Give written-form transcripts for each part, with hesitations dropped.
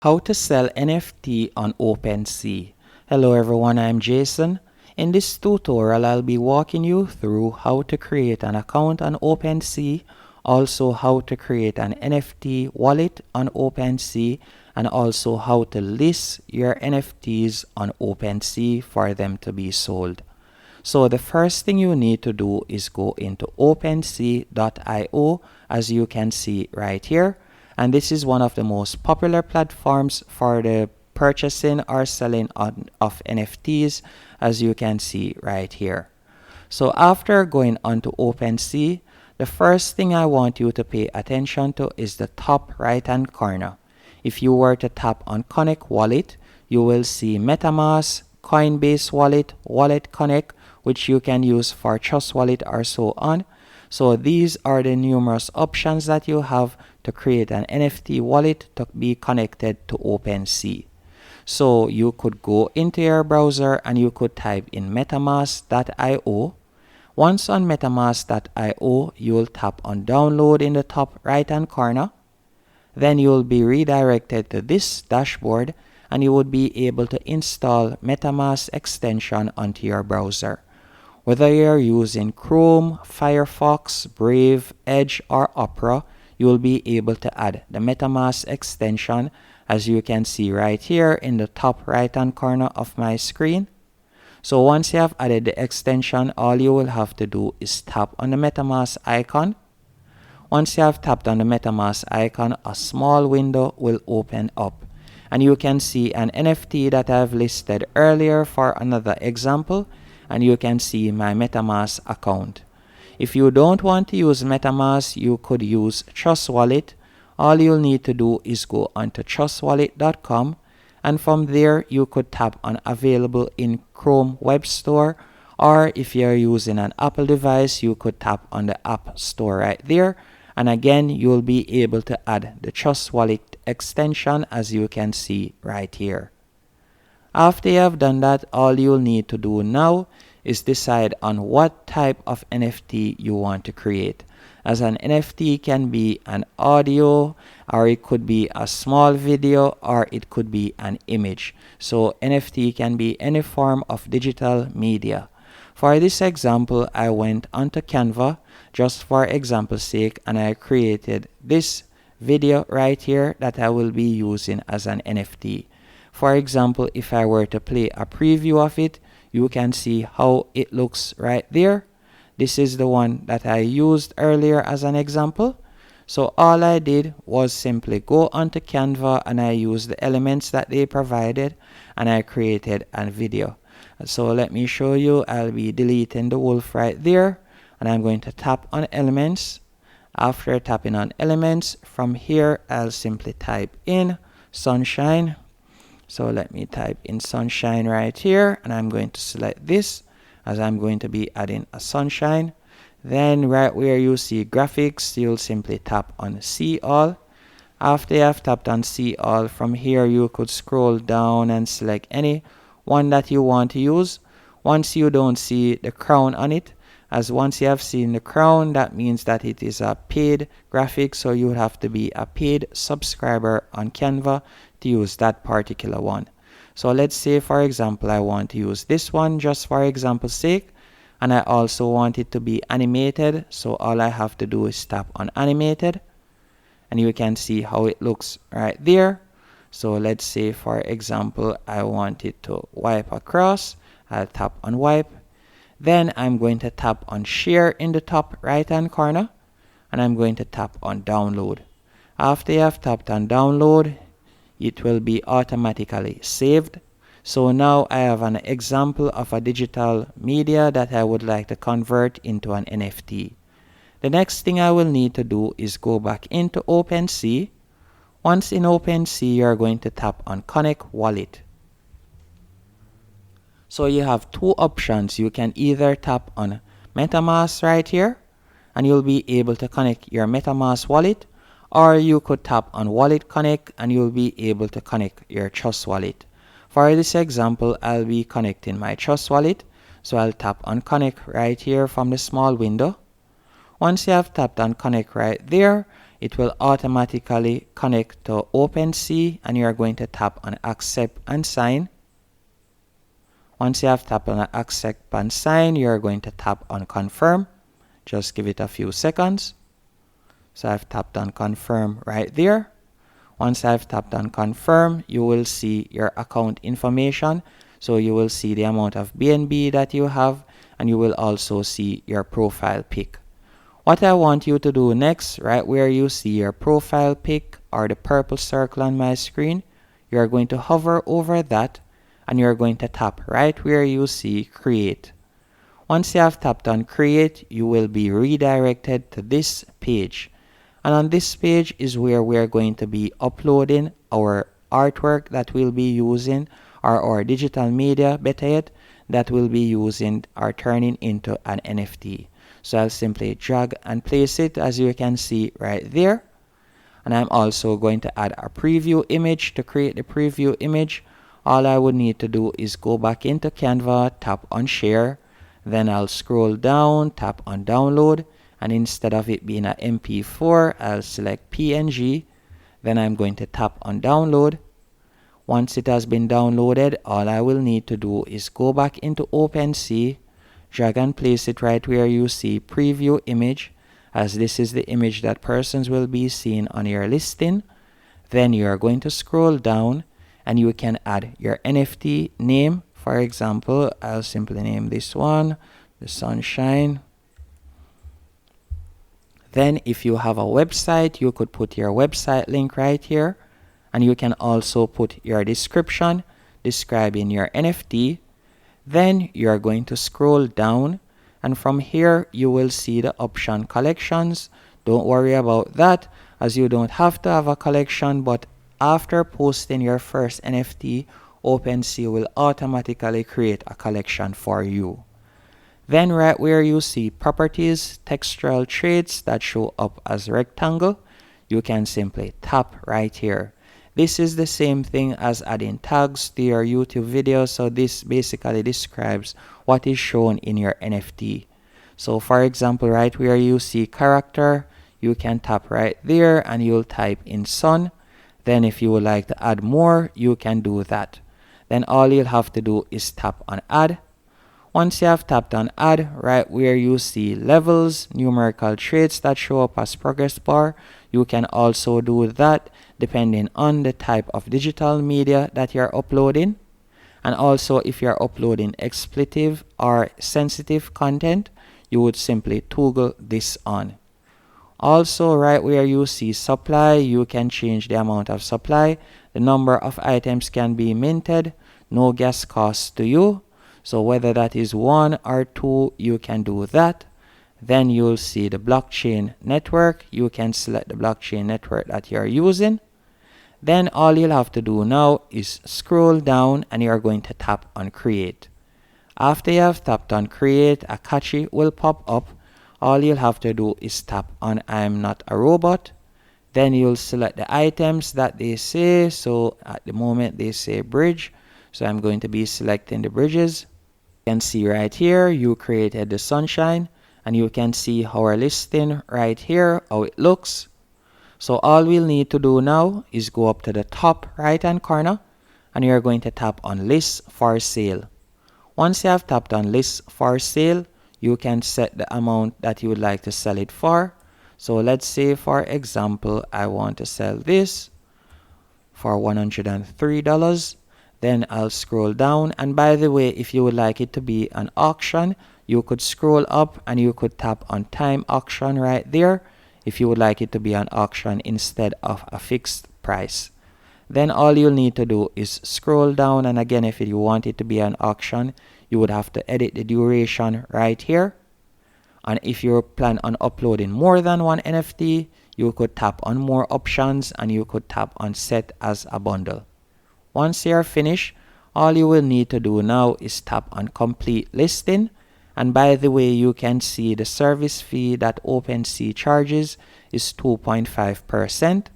How to sell NFT on Opensea. Hello everyone, I'm Jason. In this tutorial, I'll be walking you through how to create an account on Opensea, also how to create an NFT wallet on Opensea, and also how to list your NFTs on Opensea for them to be sold. So the first thing you need to do is go into opensea.io, as you can see right here. And this is one of the most popular platforms for the purchasing or selling of NFTs, as you can see right here. So after going onto OpenSea, the first thing I want you to pay attention to is the top right hand corner. If you were to tap on Connect Wallet, you will see MetaMask, Coinbase Wallet, Wallet Connect, which you can use for Trust Wallet or so on. So these are the numerous options that you have to create an NFT wallet to be connected to OpenSea. So you could go into your browser and you could type in metamask.io. Once on metamask.io, you will tap on download in the top right hand corner. Then you will be redirected to this dashboard and you would be able to install MetaMask extension onto your browser. Whether you're using Chrome, Firefox, Brave, Edge, or Opera, you will be able to add the MetaMask extension, as you can see right here in the top right hand corner of my screen. So once you have added the extension, all you will have to do is tap on the MetaMask icon. Once you have tapped on the MetaMask icon, a small window will open up. And you can see an NFT that I've listed earlier for another example. And you can see my MetaMask account. If you don't want to use MetaMask, you could use Trust Wallet. All you'll need to do is go onto trustwallet.com, and from there you could tap on available in Chrome Web Store, or if you're using an Apple device, you could tap on the App Store right there, and again you'll be able to add the Trust Wallet extension, as you can see right here. After you have done that, all you'll need to do now is decide on what type of NFT you want to create. As an NFT can be an audio, or it could be a small video, or it could be an image. So NFT can be any form of digital media. For this example, I went onto Canva just for example's sake, and I created this video right here that I will be using as an NFT. For example, if I were to play a preview of it, you can see how it looks right there. This is the one that I used earlier as an example. So all I did was simply go onto Canva and I used the elements that they provided and I created a video. So let me show you. I'll be deleting the wolf right there and I'm going to tap on elements. After tapping on elements, from here I'll simply type in sunshine. So let me type in sunshine right here and I'm going to select this, as I'm going to be adding a sunshine. Then right where you see graphics, you'll simply tap on see all. After you have tapped on see all, from here you could scroll down and select any one that you want to use. Once you don't see the crown on it, as once you have seen the crown, that means that it is a paid graphic, so you would have to be a paid subscriber on Canva to use that particular one. So let's say, for example, I want to use this one just for example's sake, and I also want it to be animated, so all I have to do is tap on animated and you can see how it looks right there. So let's say, for example, I want it to wipe across. I'll tap on wipe. Then I'm going to tap on share in the top right hand corner and I'm going to tap on download. After you have tapped on download, it will be automatically saved. So now I have an example of a digital media that I would like to convert into an NFT. The next thing I will need to do is go back into OpenSea. Once in OpenSea, you're going to tap on Connect Wallet. So you have two options. You can either tap on MetaMask right here and you'll be able to connect your MetaMask wallet, or you could tap on Wallet Connect and you'll be able to connect your Trust Wallet. For this example, I'll be connecting my Trust Wallet. So I'll tap on Connect right here from the small window. Once you have tapped on Connect right there, it will automatically connect to Opensea, and you are going to tap on accept and sign. Once you have tapped on accept and sign, you are going to tap on confirm. Just give it a few seconds. So I've tapped on confirm right there. Once I've tapped on confirm, you will see your account information. So you will see the amount of BNB that you have, and you will also see your profile pic. What I want you to do next, right where you see your profile pic or the purple circle on my screen, you are going to hover over that, and you are going to tap right where you see create. Once you have tapped on create, you will be redirected to this page. And on this page is where we are going to be uploading our artwork that we'll be using, or our digital media, better yet, that we'll be using or turning into an NFT. So I'll simply drag and place it, as you can see right there. And I'm also going to add a preview image. To create the preview image, all I would need to do is go back into Canva, tap on share, then I'll scroll down, tap on download, and instead of it being a MP4, I'll select PNG. Then I'm going to tap on download. Once it has been downloaded, all I will need to do is go back into Opensea, drag and place it right where you see preview image, as this is the image that persons will be seeing on your listing. Then you are going to scroll down, and you can add your NFT name. For example, I'll simply name this one the Sunshine. Then if you have a website, you could put your website link right here, and you can also put your description describing your NFT. Then you are going to scroll down, and from here you will see the option collections. Don't worry about that, as you don't have to have a collection, but after posting your first NFT, Opensea will automatically create a collection for you. Then right where you see properties, textural traits that show up as rectangle, you can simply tap right here. This is the same thing as adding tags to your YouTube video. So this basically describes what is shown in your NFT. So for example, right where you see character, you can tap right there and you'll type in sun. Then if you would like to add more, you can do that. Then all you'll have to do is tap on add. Once you have tapped on add, right where you see levels, numerical traits that show up as progress bar, you can also do that depending on the type of digital media that you're uploading. And also if you're uploading expletive or sensitive content, you would simply toggle this on. Also right where you see supply, you can change the amount of supply. The number of items can be minted, no gas cost to you. So whether that is 1 or 2, you can do that. Then you'll see the blockchain network. You can select the blockchain network that you're using. Then all you'll have to do now is scroll down, and you're going to tap on create. After you have tapped on create, a catchy will pop up. All you'll have to do is tap on I'm not a robot. Then you'll select the items that they say. So at the moment they say bridge. So I'm going to be selecting the bridges. You can see right here, you created the sunshine, and you can see our listing right here, how it looks. So all we'll need to do now is go up to the top right hand corner, and you're going to tap on list for sale. Once you have tapped on list for sale, you can set the amount that you would like to sell it for. So let's say for example, I want to sell this for $103. Then I'll scroll down, and by the way, if you would like it to be an auction, you could scroll up and you could tap on time auction right there if you would like it to be an auction instead of a fixed price. Then all you'll need to do is scroll down, and again, if you want it to be an auction, you would have to edit the duration right here. And if you plan on uploading more than one NFT, you could tap on more options and you could tap on set as a bundle. Once you are finished, all you will need to do now is tap on complete listing. And by the way, you can see the service fee that Opensea charges is 2.5%.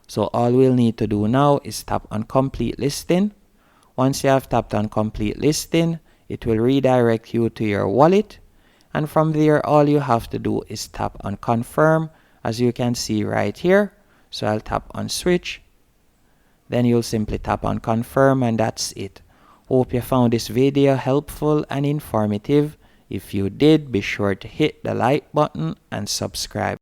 So all we'll need to do now is tap on complete listing. Once you have tapped on complete listing, it will redirect you to your wallet. And from there, all you have to do is tap on confirm as you can see right here. So I'll tap on switch. Then you'll simply tap on confirm, and that's it. Hope you found this video helpful and informative. If you did, be sure to hit the like button and subscribe.